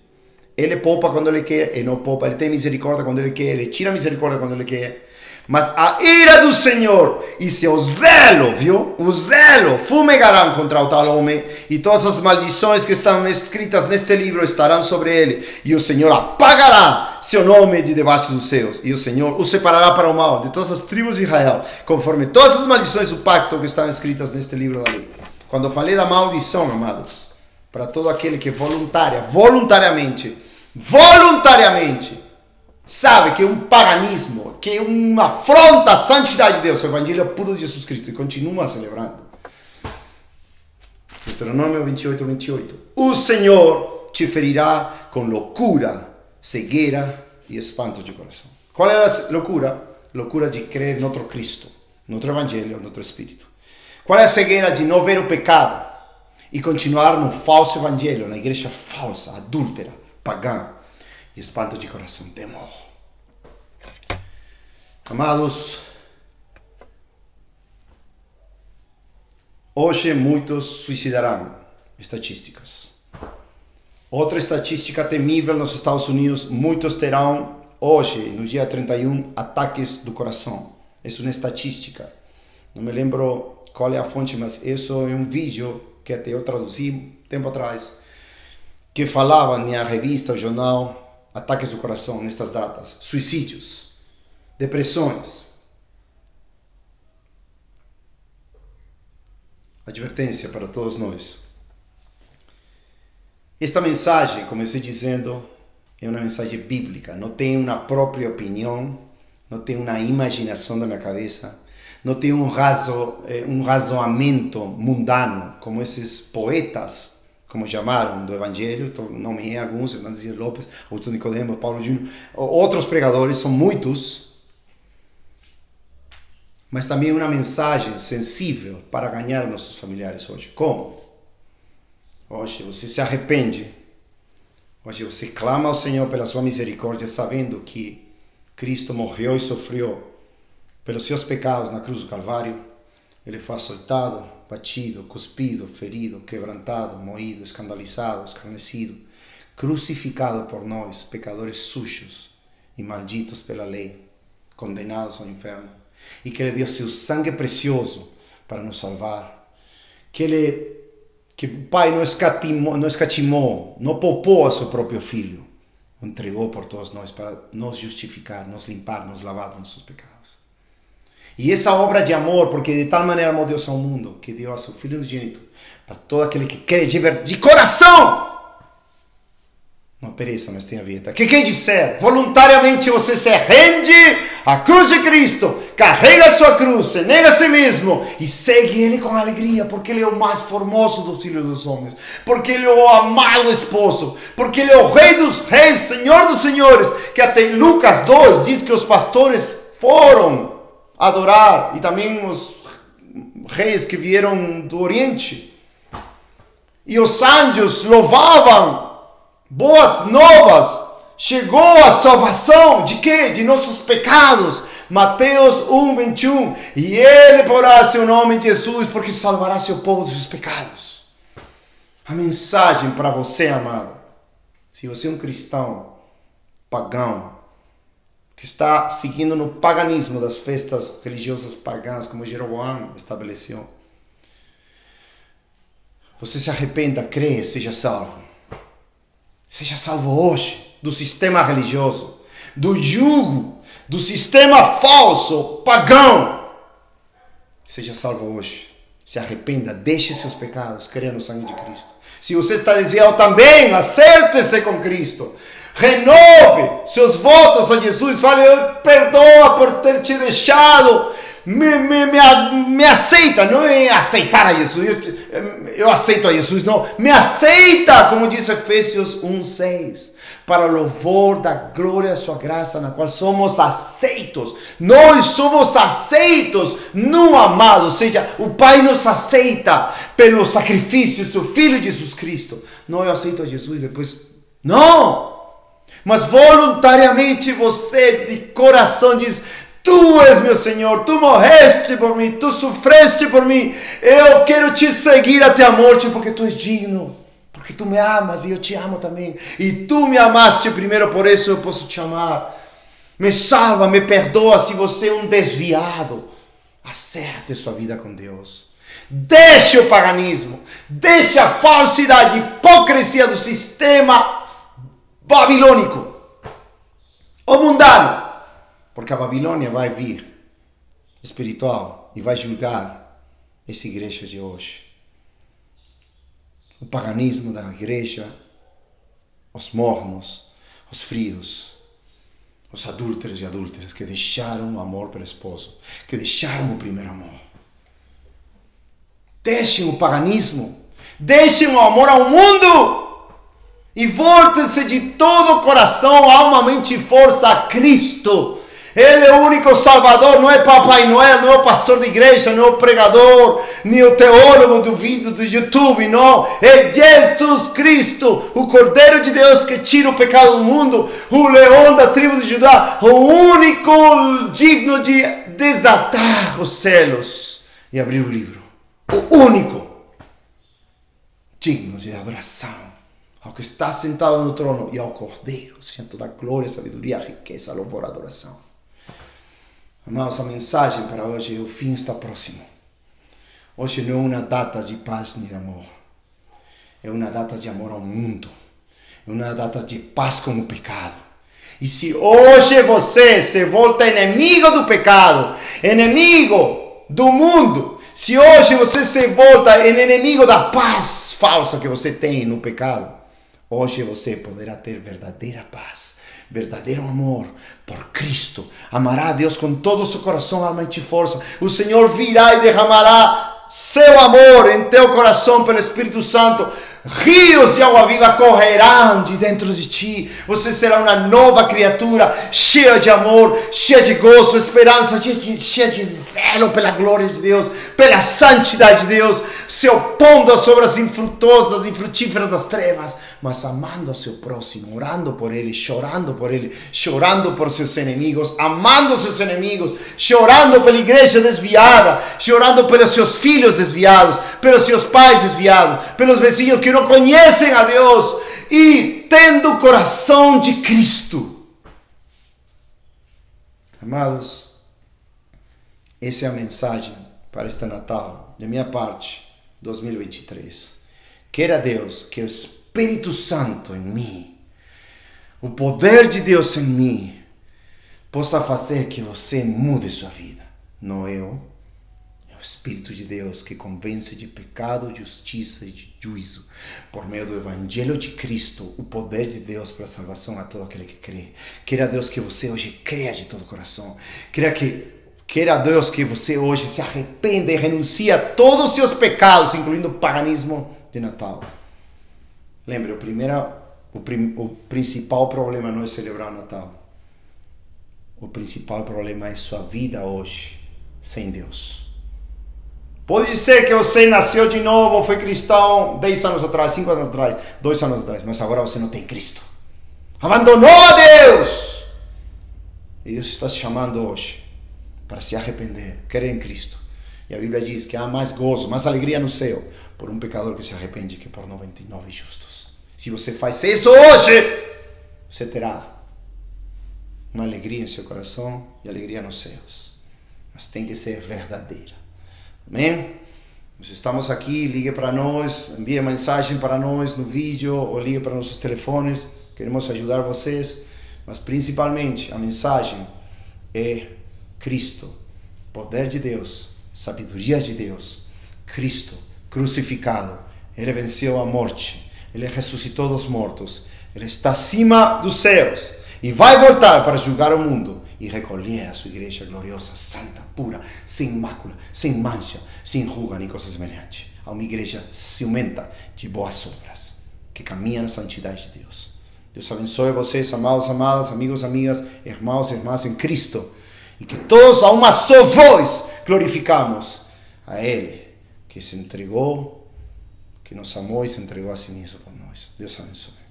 Ele poupa quando Ele quer, e não poupa. Ele tem misericórdia quando Ele quer, Ele tira misericórdia quando Ele quer. Mas a ira do Senhor e seu zelo, viu? O zelo fumegarão contra o tal homem, e todas as maldições que estão escritas neste livro estarão sobre ele, e o Senhor apagará seu nome de debaixo dos céus, e o Senhor o separará para o mal de todas as tribos de Israel, conforme todas as maldições do pacto que estão escritas neste livro da lei. Quando eu falei da maldição, amados, para todo aquele que voluntariamente, sabe que é um paganismo, que é uma afronta à santidade de Deus, o evangelho puro de Jesus Cristo, e continua celebrando. Deuteronômio 28:28. O Senhor te ferirá com loucura, cegueira e espanto de coração. Qual é a loucura? Loucura de crer no outro Cristo, no outro evangelho, no outro Espírito. Qual é a cegueira? De não ver o pecado e continuar no falso evangelho, na igreja falsa, adúltera, pagã. E espanto de coração, temor. Amados, hoje muitos suicidarão. Estatísticas. Outra estatística temível nos Estados Unidos, muitos terão hoje, no dia 31, ataques do coração. Isso é uma estatística. Não me lembro qual é a fonte, mas isso é um vídeo que até eu traduzi tempo atrás, que falava na revista, o jornal, ataques do coração nestas datas, suicídios, depressões. Advertência para todos nós. Esta mensagem, comecei dizendo, é uma mensagem bíblica, não tem uma própria opinião, não tem uma imaginação da minha cabeça, não tem um razoamento mundano, como esses poetas, como chamaram do Evangelho, nomeei alguns, Hernandes Dias Lopes, Augusto Nicodemo, Paulo Júnior, outros pregadores, são muitos, mas também uma mensagem sensível para ganhar nossos familiares hoje. Como? Hoje você se arrepende, hoje você clama ao Senhor pela sua misericórdia, sabendo que Cristo morreu e sofreu pelos seus pecados na cruz do Calvário. Ele foi açoitado, batido, cuspido, ferido, quebrantado, moído, escandalizado, escarnecido, crucificado por nós, pecadores sujos e malditos pela lei, condenados ao inferno. E que Ele deu seu sangue precioso para nos salvar. Que o Pai não escatimou, não poupou a seu próprio Filho. O entregou por todos nós para nos justificar, nos limpar, nos lavar dos nossos pecados. E essa obra de amor, porque de tal maneira amou Deus ao mundo, que deu a seu Filho unigênito, para todo aquele que crê de coração, não pereça, mas tenha vida. Que quer dizer, voluntariamente você se rende à cruz de Cristo, carrega a sua cruz, se nega a si mesmo e segue Ele com alegria, porque Ele é o mais formoso dos filhos dos homens, porque Ele é o amado esposo, porque Ele é o Rei dos reis, Senhor dos senhores, que até em Lucas 2 diz que os pastores foram adorar, e também os reis que vieram do Oriente, e os anjos louvavam, boas novas, chegou a salvação de quê? De nossos pecados. Mateus 1:21, e Ele porá seu nome em Jesus, porque salvará seu povo dos seus pecados. A mensagem para você, amado, se você é um cristão pagão, que está seguindo no paganismo das festas religiosas pagãs, como Jeroboão estabeleceu, você se arrependa, crê, seja salvo. Seja salvo hoje do sistema religioso, do jugo, do sistema falso, pagão. Seja salvo hoje. Se arrependa, deixe seus pecados, creia no sangue de Cristo. Se você está desviado também, acerte-se com Cristo. Renove seus votos a Jesus. Fale, eu perdoa por ter te deixado. Me aceita, não é aceitar a Jesus, eu aceito a Jesus, não, me aceita, como diz Efésios 1:6, para louvor da glória da sua graça, na qual somos aceitos. Nós somos aceitos no amado, ou seja, o Pai nos aceita pelo sacrifício do seu Filho Jesus Cristo. Não, eu aceito a Jesus depois, não, mas voluntariamente você de coração diz: Tu és meu Senhor, Tu morreste por mim, Tu sofreste por mim, eu quero te seguir até a morte, porque Tu és digno, porque Tu me amas e eu te amo também, e Tu me amaste primeiro, por isso eu posso te amar. Me salva, me perdoa se você é um desviado. Acerte sua vida com Deus. Deixe o paganismo, deixe a falsidade, a hipocrisia do sistema babilônico, o mundano. Porque a Babilônia vai vir, espiritual, e vai julgar essa igreja de hoje. O paganismo da igreja, os mornos, os frios, os adúlteros e adúlteras que deixaram o amor pelo esposo, que deixaram o primeiro amor. Deixem o paganismo, deixem o amor ao mundo e voltem-se de todo o coração, alma, mente e força a Cristo. Ele é o único Salvador, não é Papai Noel, não é o pastor de igreja, não é o pregador, nem o teólogo do vídeo do YouTube, não. É Jesus Cristo, o Cordeiro de Deus que tira o pecado do mundo, o leão da tribo de Judá, o único digno de desatar os céus e abrir o livro. O único digno de adoração ao que está sentado no trono e ao Cordeiro, seja toda a glória, sabedoria, riqueza, louvor, adoração. Amados, a mensagem para hoje é: o fim está próximo. Hoje não é uma data de paz nem de amor. É uma data de amor ao mundo. É uma data de paz com o pecado. E se hoje você se volta inimigo do pecado, inimigo do mundo, se hoje você se volta inimigo da paz falsa que você tem no pecado, hoje você poderá ter verdadeira paz, verdadeiro amor por Cristo. Amará a Deus com todo o seu coração, alma e força. O Senhor virá e derramará seu amor em teu coração pelo Espírito Santo. Rios de água viva correrão de dentro de ti. Você será uma nova criatura, cheia de amor, cheia de gozo, esperança, cheia de zelo pela glória de Deus, pela santidade de Deus, se opondo às obras infrutuosas e frutíferas das trevas, mas amando ao seu próximo, orando por ele, chorando por seus inimigos, amando seus inimigos, chorando pela igreja desviada, chorando pelos seus filhos desviados, pelos seus pais desviados, pelos vizinhos que não conhecem a Deus e tendo o coração de Cristo. Amados, essa é a mensagem para este Natal, de minha parte, 2023. Queira Deus que o Espírito Santo em mim, o poder de Deus em mim, possa fazer que você mude sua vida. Não eu, é o Espírito de Deus que convence de pecado, justiça e de juízo, por meio do Evangelho de Cristo, o poder de Deus para a salvação a todo aquele que crê. Queira Deus que você hoje creia de todo o coração. Queira Deus que você hoje se arrependa e renuncie a todos os seus pecados, incluindo o paganismo de Natal. Lembre, o principal problema não é celebrar o Natal. O principal problema é sua vida hoje, sem Deus. Pode ser que você nasceu de novo, foi cristão 10 anos atrás, 5 anos atrás, 2 anos atrás, mas agora você não tem Cristo. Abandonou a Deus! E Deus está te chamando hoje para se arrepender, crer em Cristo. E a Bíblia diz que há mais gozo, mais alegria no céu por um pecador que se arrepende que por 99 justos. Se você faz isso hoje, você terá uma alegria em seu coração e alegria nos céus. Mas tem que ser verdadeira. Amém? Nós estamos aqui, ligue para nós, envie mensagem para nós no vídeo ou ligue para nossos telefones. Queremos ajudar vocês, mas principalmente a mensagem é Cristo, poder de Deus, sabedoria de Deus. Cristo crucificado, Ele venceu a morte, Ele ressuscitou dos mortos, Ele está acima dos céus e vai voltar para julgar o mundo e recolher a sua igreja gloriosa, santa, pura, sem mácula, sem mancha, sem ruga nem coisa semelhante. A uma igreja ciumenta de boas obras, que caminha na santidade de Deus. Deus abençoe vocês, amados, amadas, amigos, amigas, irmãos e irmãs em Cristo. E que todos a uma só voz glorificamos a Ele, que se entregou, que nos amou e se entregou a si mesmo por nós. Deus abençoe.